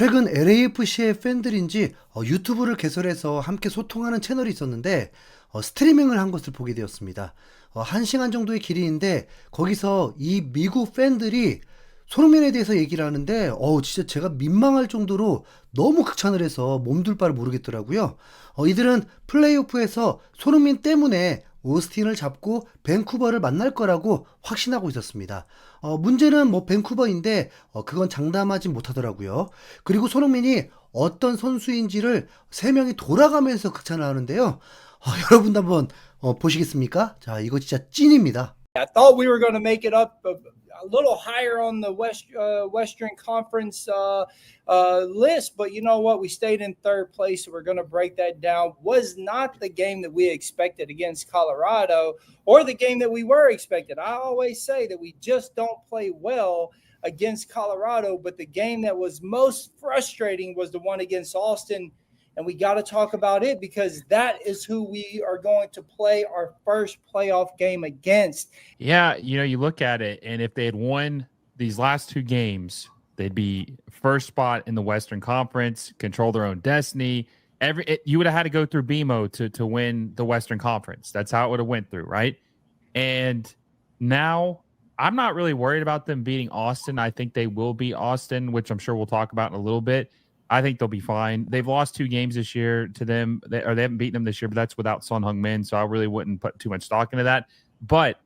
최근 LAFC의 팬들인지 유튜브를 개설해서 함께 소통하는 채널이 있었는데 스트리밍을 한 것을 보게 되었습니다. 1시간 정도의 길이인데 거기서 이 미국 팬들이 손흥민에 대해서 얘기를 하는데 진짜 제가 민망할 정도로 너무 극찬을 해서 몸둘 바를 모르겠더라고요. 이들은 플레이오프에서 손흥민 때문에 오스틴을 잡고 밴쿠버를 만날 거라고 확신하고 있었습니다. 문제는 밴쿠버인데 그건 장담하지 못하더라고요. 그리고 손흥민이 어떤 선수인지를 세 명이 돌아가면서 극찬을 하는데요. 여러분도 한번 보시겠습니다. 자, 이거 진짜 찐입니다. I thought we were going to make it up a little higher on the Western Conference list, but you know what? We stayed in third place, so we're going to break that down. Was not the game that we expected against Colorado or the game that we were expected. I always say that we just don't play well against Colorado, but the game that was most frustrating was the one against Austin. And we got to talk about it because that is who we are going to play our first playoff game against. Yeah, you look at it, and if they had won these last two games, they'd be first spot in the Western Conference, control their own destiny. You would have had to go through BMO to win the Western Conference. That's how it would have went through, right? And now I'm not really worried about them beating Austin. I think they will beat Austin, which I'm sure we'll talk about in a little bit. I think they'll be fine. They've lost 2 games this year to them, they haven't beaten them this year, but that's without Son Heung-min, so I really wouldn't put too much stock into that. But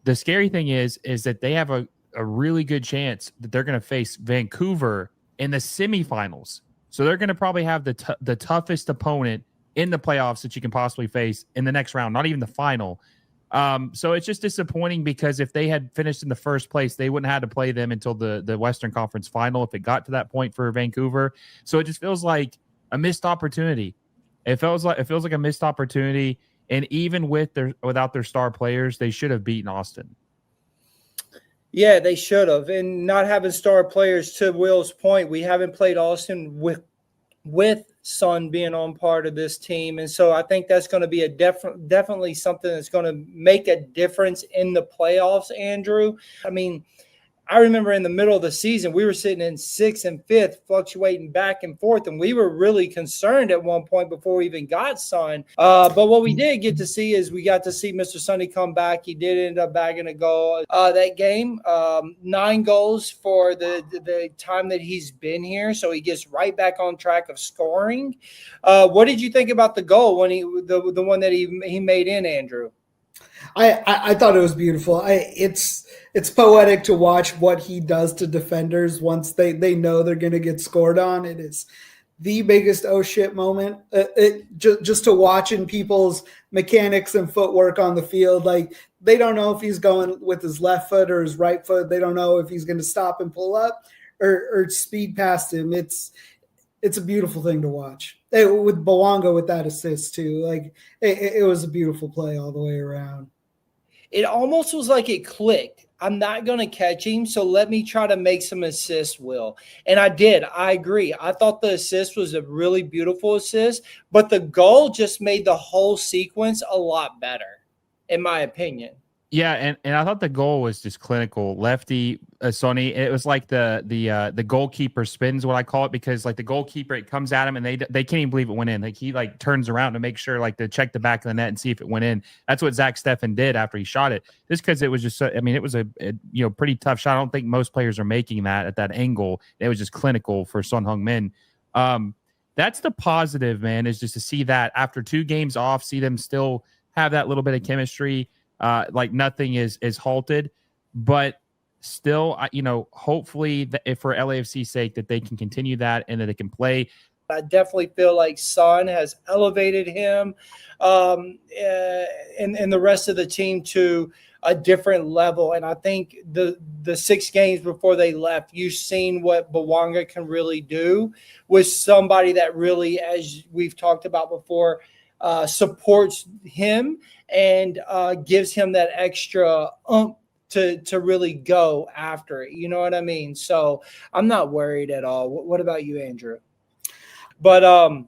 the scary thing is that they have a really good chance that they're going to face Vancouver in the semifinals. So they're going to probably have the toughest opponent in the playoffs that you can possibly face in the next round, not even the final. So it's just disappointing because if they had finished in the first place, they wouldn't have had to play them until the Western Conference final if it got to that point for Vancouver. So it just feels like a missed opportunity. It feels like a missed opportunity. And even without their star players, they should have beaten Austin. Yeah, they should have. And not having star players, to Will's point, we haven't played Austin with Son being on part of this team. And so I think that's going to be definitely something that's going to make a difference in the playoffs, Andrew. I mean, I remember in the middle of the season, we were sitting in 6th and 5th, fluctuating back and forth, and we were really concerned at one point before we even got Son. But what we did get to see is we got to see Mr. Sonny come back. He did end up bagging a goal that game. 9 goals for the time that he's been here, so he gets right back on track of scoring. What did you think about the goal when the one that he made in, Andrew? I thought it was beautiful. It's poetic to watch what he does to defenders once they know they're going to get scored on. It is the biggest oh shit moment. Just to watch in people's mechanics and footwork on the field. Like, they don't know if he's going with his left foot or his right foot. They don't know if he's going to stop and pull up or speed past him. It's a beautiful thing to watch. With Bawanga with that assist too. Like, it was a beautiful play all the way around. It almost was like it clicked. I'm not going to catch him, so let me try to make some assists, Will. And I did. I agree. I thought the assist was a really beautiful assist, but the goal just made the whole sequence a lot better, in my opinion. Yeah, and I thought the goal was just clinical. Lefty, Sonny. It was like the goalkeeper spins, what I call it, because like the goalkeeper, it comes at him and they can't even believe it went in. Like, he like turns around to make sure, like, to check the back of the net and see if it went in. That's what Zach Steffen did after he shot it. Just because it was just, it was a pretty tough shot. I don't think most players are making that at that angle. It was just clinical for Son Heung-min. That's the positive, man, is just to see that after 2 games off, see them still have that little bit of chemistry. Like nothing is halted, but still, hopefully if for LAFC's sake that they can continue that and that they can play. I definitely feel like Son has elevated him and the rest of the team to a different level. And I think the 6 games before they left, you've seen what Bawanga can really do with somebody that really, as we've talked about before, supports him and gives him that extra to really go after it. You know what I mean? So I'm not worried at all. What about you, Andrew? But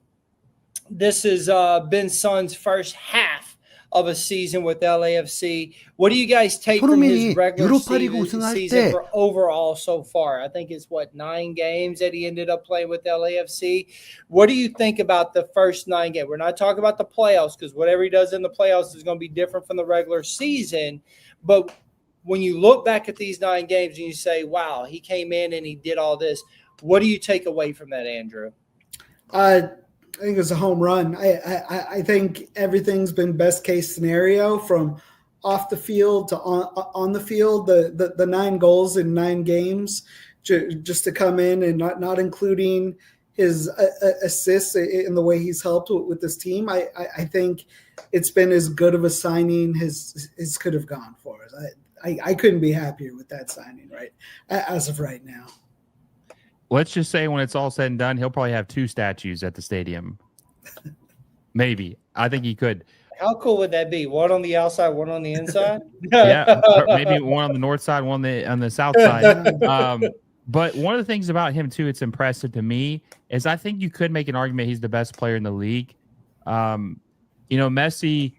this has been Son's first half of a season with LAFC. What do you guys take from his 손흥민이 regular 유로파리그 우승할 season 때 for overall so far? I think it's 9 games that he ended up playing with LAFC. What do you think about the first 9 games? We're not talking about the playoffs because whatever he does in the playoffs is going to be different from the regular season. But when you look back at these 9 games and you say, wow, he came in and he did all this, what do you take away from that, Andrew? I think it's a home run. I think everything's been best case scenario from off the field to on the field. The 9 goals in 9 games, just to come in and not including his assists in the way he's helped with this team. I think it's been as good of a signing as could have gone for us. I couldn't be happier with that signing as of right now. Let's just say when it's all said and done, he'll probably have 2 statues at the stadium. Maybe. I think he could. How cool would that be? One on the outside, one on the inside? Yeah, maybe one on the north side, one on the south side. But one of the things about him, too, it's impressive to me, is I think you could make an argument he's the best player in the league. Messi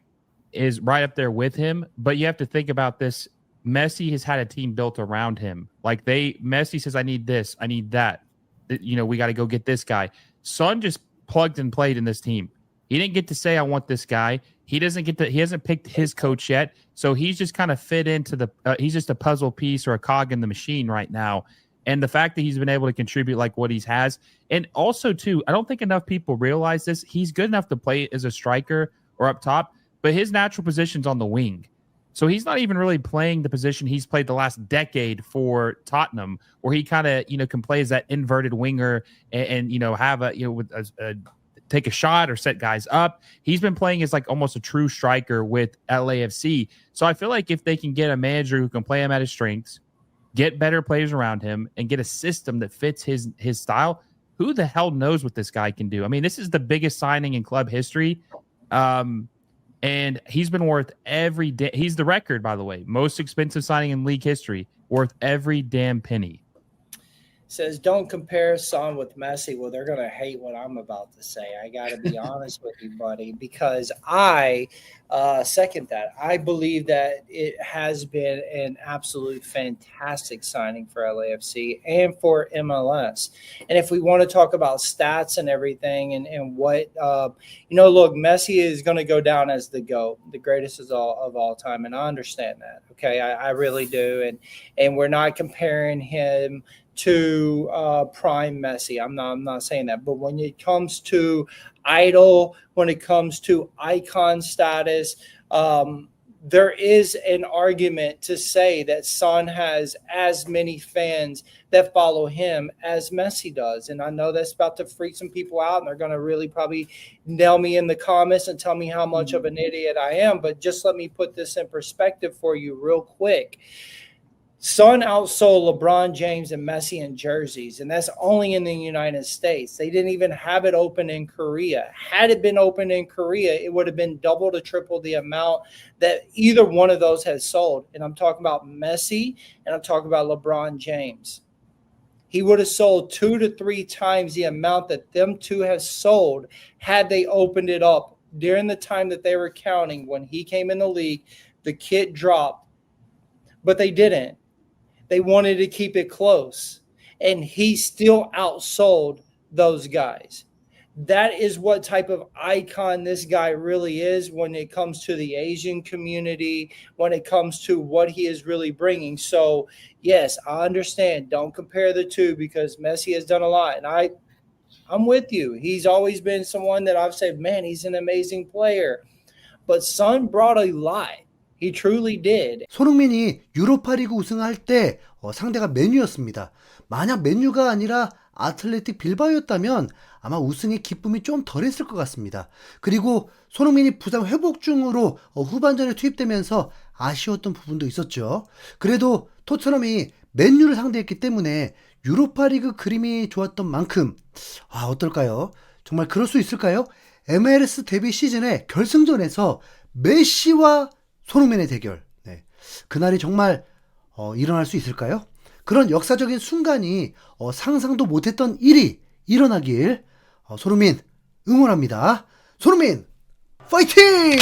is right up there with him, but you have to think about this. Messi has had a team built around him. Messi says, I need this, I need that. We got to go get this guy. Son just plugged and played in this team. He didn't get to say, I want this guy. He hasn't picked his coach yet. So he's just kind of fit into he's just a puzzle piece or a cog in the machine right now. And the fact that he's been able to contribute like what he has. And also, too, I don't think enough people realize this. He's good enough to play as a striker or up top, but his natural position's on the wing. So he's not even really playing the position he's played the last decade for Tottenham, where he kind of, can play as that inverted winger and have take a shot or set guys up. He's been playing as like almost a true striker with LAFC. So I feel like if they can get a manager who can play him at his strengths, get better players around him, and get a system that fits his style, who the hell knows what this guy can do? I mean, this is the biggest signing in club history. And he's been worth every day. He's the record, by the way, most expensive signing in league history, worth every damn penny. Says, don't compare Son with Messi. Well, they're going to hate what I'm about to say. I got to be honest with you, buddy, because I second that. I believe that it has been an absolute fantastic signing for LAFC and for MLS. And if we want to talk about stats and everything and what, look, Messi is going to go down as the GOAT, the greatest of all time. And I understand that. Okay. I really do. And we're not comparing him to prime Messi. I'm not saying that. But when it comes to idol, when it comes to icon status, there is an argument to say that Son has as many fans that follow him as Messi does. And I know that's about to freak some people out, and they're going to really probably nail me in the comments and tell me how much of an idiot I am. But just let me put this in perspective for you real quick. Son outsold LeBron James and Messi in jerseys, and that's only in the United States. They didn't even have it open in Korea. Had it been open in Korea, it would have been double to triple the amount that either one of those has sold. And I'm talking about Messi, and I'm talking about LeBron James. He would have sold 2 to 3 times the amount that them two have sold had they opened it up during the time that they were counting. When he came in the league, the kit dropped, but they didn't. They wanted to keep it close, and he still outsold those guys. That is what type of icon this guy really is when it comes to the Asian community, when it comes to what he is really bringing. So, yes, I understand. Don't compare the two because Messi has done a lot, and I'm with you. He's always been someone that I've said, man, he's an amazing player. But Son brought a lot. He truly did. 손흥민이 유로파리그 우승할 때 상대가 맨유였습니다. 만약 맨유가 아니라 아틀레틱 빌바오였다면 아마 우승의 기쁨이 좀 덜했을 것 같습니다. 그리고 손흥민이 부상 회복 중으로 후반전에 투입되면서 아쉬웠던 부분도 있었죠. 그래도 토트넘이 맨유를 상대했기 때문에 유로파리그 그림이 좋았던 만큼 어떨까요? 정말 그럴 수 있을까요? MLS 데뷔 시즌의 결승전에서 메시와 손흥민의 대결. 네. 그날이 정말 일어날 수 있을까요? 그런 역사적인 순간이 상상도 못했던 일이 일어나길 손흥민 응원합니다. 손흥민 파이팅!